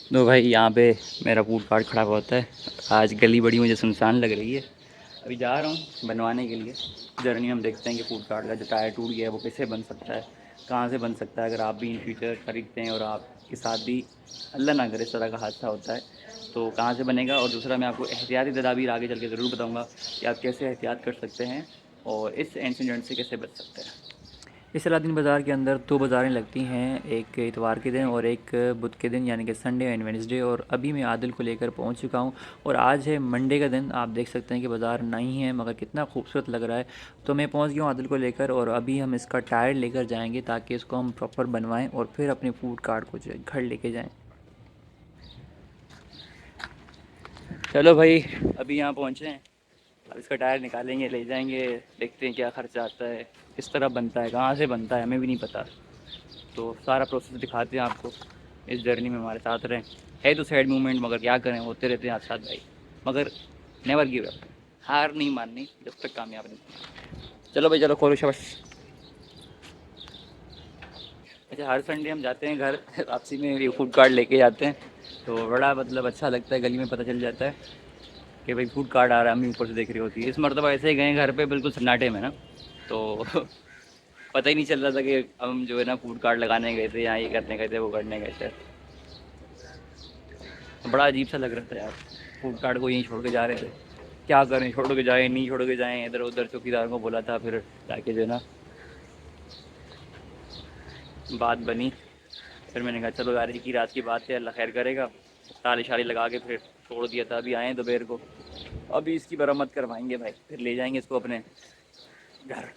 तो भाई यहाँ पे मेरा फूड कार्ट खड़ा हुआ होता है। आज गली बड़ी मुझे सुनसान लग रही है। अभी जा रहा हूँ बनवाने के लिए। जर्नी में हम देखते हैं कि फूड कार्ट का जो टायर टूट गया है वो कैसे बन सकता है, कहाँ से बन सकता है। अगर आप भी इन फ्यूचर ख़रीदते हैं और आपके साथ भी अल्लाह ना करे इस तरह का हादसा होता है तो कहाँ से बनेगा। और दूसरा, मैं आपको एहतियाती तदाबीर आगे चल के ज़रूर बताऊँगा कि आप कैसे एहतियात कर सकते हैं और इस इंसिडेंट से कैसे बच सकते हैं। इस अलादीन बाज़ार के अंदर दो बाज़ारें लगती हैं, एक इतवार के दिन और एक बुध के दिन, यानी कि संडे एंड वेडनेसडे। और अभी मैं आदिल को लेकर पहुंच चुका हूं और आज है मंडे का दिन। आप देख सकते हैं कि बाज़ार नहीं है मगर कितना खूबसूरत लग रहा है। तो मैं पहुंच गया हूं आदिल को लेकर और अभी हम इसका टायर लेकर जाएंगे ताकि इसको हम प्रॉपर बनवाएँ और फिर अपने फूड कार्ट को जो है घर लेके जाएँ। चलो भाई, अभी यहाँ पहुँचे हैं। अब इसका टायर निकालेंगे, ले जाएंगे, देखते हैं क्या ख़र्चा आता है, किस तरह बनता है, कहाँ से बनता है, हमें भी नहीं पता। तो सारा प्रोसेस दिखाते हैं आपको। इस जर्नी में हमारे साथ रहें। है तो सैड मूवमेंट मगर क्या करें, होते रहते हैं साथ भाई। मगर नेवर गिव अप, हार नहीं माननी जब तक कामयाब नहीं। चलो भाई चलो, खोलो शाबाश। अच्छा, हर संडे हम जाते हैं घर वापसी में ये फूड कार्ट लेके जाते हैं तो बड़ा मतलब अच्छा लगता है। गली में पता चल जाता है कि भाई फूड कार्ट आ रहा है, अम्मी ऊपर से देख रही होती है। इस मरतबा ऐसे ही गए घर पे बिल्कुल सन्नाटे में ना, तो पता ही नहीं चल रहा था कि हम जो है ना फूड कार्ट लगाने गए थे, यहाँ ये करने गए थे, वो करने गए थे। तो बड़ा अजीब सा लग रहा था यार, फूड कार्ट को यहीं छोड़ के जा रहे थे। क्या करें, छोड़ के जाएं नहीं छोड़ के जाएं, इधर उधर चौकीदार को बोला था, फिर जाके जो है ना बात बनी। फिर मैंने कहा चलो यार, एक ही रात की बात है, अल्लाह खैर करेगा। ताली शाली लगा के फिर छोड़ दिया था। अभी आए दोपहर को, अभी इसकी मरम्मत करवाएंगे भाई, फिर ले जाएंगे इसको अपने घर।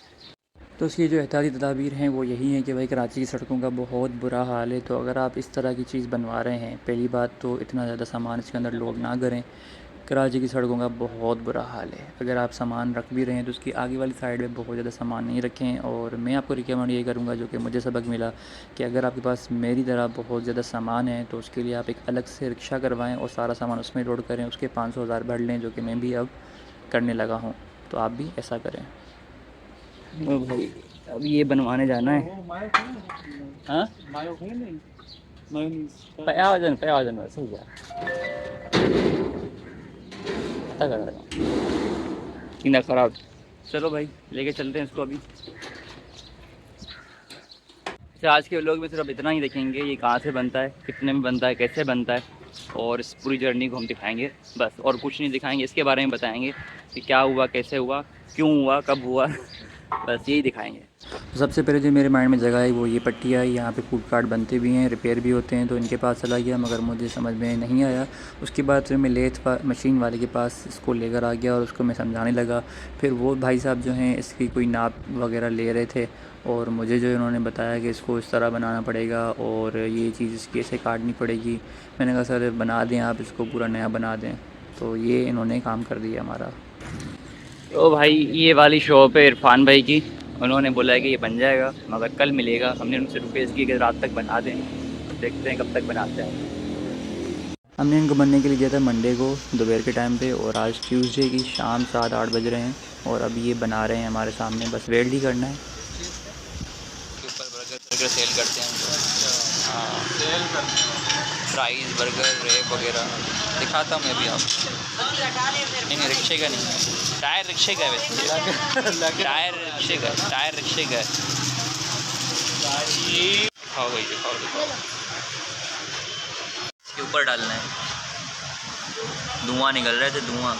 तो इसकी जो एहतियाती तदाबीर हैं वो यही हैं कि भाई कराची की सड़कों का बहुत बुरा हाल है। तो अगर आप इस तरह की चीज़ बनवा रहे हैं, पहली बात तो इतना ज़्यादा सामान इसके अंदर लोड ना करें। कराची की सड़कों का बहुत बुरा हाल है। अगर आप सामान रख भी रहे हैं तो उसकी आगे वाली साइड में बहुत ज़्यादा सामान नहीं रखें। और मैं आपको रिकमेंड ये करूँगा, जो कि मुझे सबक मिला, कि अगर आपके पास मेरी तरह बहुत ज़्यादा सामान है तो उसके लिए आप एक अलग से रिक्शा करवाएँ और सारा सामान उसमें लोड करें। उसके 500 हज़ार भर लें, जो कि मैं भी अब करने लगा हूँ। तो आप भी ऐसा करें। ओ भाई, अब ये बनवाने जाना है। हाँ, पया वजन वैसे ही यार, पता कर रहा हूँ इतना खराब। चलो भाई, लेके चलते हैं इसको अभी। अच्छा, आज के व्लॉग में सिर्फ इतना ही देखेंगे, ये कहाँ से बनता है, कितने में बनता है, कैसे बनता है, और इस पूरी जर्नी को हम दिखाएंगे बस। और कुछ नहीं दिखाएंगे, इसके बारे में बताएंगे कि क्या हुआ, कैसे हुआ, क्यों हुआ, कब हुआ बस यही दिखाएंगे। तो सबसे पहले जो मेरे माइंड में जगह है वो ये पट्टी आई। यहाँ पे फूड कार्ट बनते भी हैं, रिपेयर भी होते हैं, तो इनके पास चला गया मगर मुझे समझ में नहीं आया। उसके बाद फिर मैं लेथ मशीन वाले के पास इसको लेकर आ गया और उसको मैं समझाने लगा। फिर वो भाई साहब जो हैं इसकी कोई नाप वगैरह ले रहे थे और मुझे जो इन्होंने बताया कि इसको इस तरह बनाना पड़ेगा और ये चीज़ इसकी ऐसे काटनी पड़ेगी। मैंने कहा सर बना दें, आप इसको पूरा नया बना दें। तो ये इन्होंने काम कर दिया हमारा। तो भाई, ये वाली शॉप है इरफान भाई की। उन्होंने बोला है कि ये बन जाएगा मगर कल मिलेगा। हमने उनसे रिक्वेस्ट की कि रात तक बना दें। देखते हैं कब तक बनाते हैं। हमने इनको बनने के लिए दिया था मंडे को दोपहर के टाइम पे, और आज ट्यूसडे की शाम 7-8 बज रहे हैं और अभी ये बना रहे हैं हमारे सामने। बस वेट ही करना है। के ऊपर बर्गर सेल करते हैं। हाँ, सेल करते हैं फ्राइज़, बर्गर, रेप वगैरह दिखाता हूँ मैं भी आपको। नहीं, रिक्शे का नहीं, टायर रिक्शे का है वैसे। टायर रिक्शे का, टायर रिक्शे का है। दिखाओ भाई, दिखाओ दिखाओ। इसके ऊपर डालना है, धुआं निकल रहे थे, धुआं।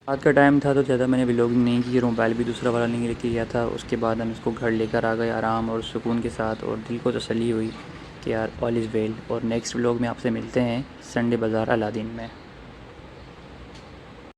रात का टाइम था तो ज़्यादा मैंने व्लॉगिंग नहीं की, मोबाइल भी दूसरा वाला नहीं लेके गया था। उसके बाद हम इसको घर लेकर आ गए आराम और सुकून के साथ, और दिल को तसल्ली हुई कि यार ऑल इज़ वेल। और नेक्स्ट व्लॉग में आपसे मिलते हैं संडे बाज़ार अलादीन में।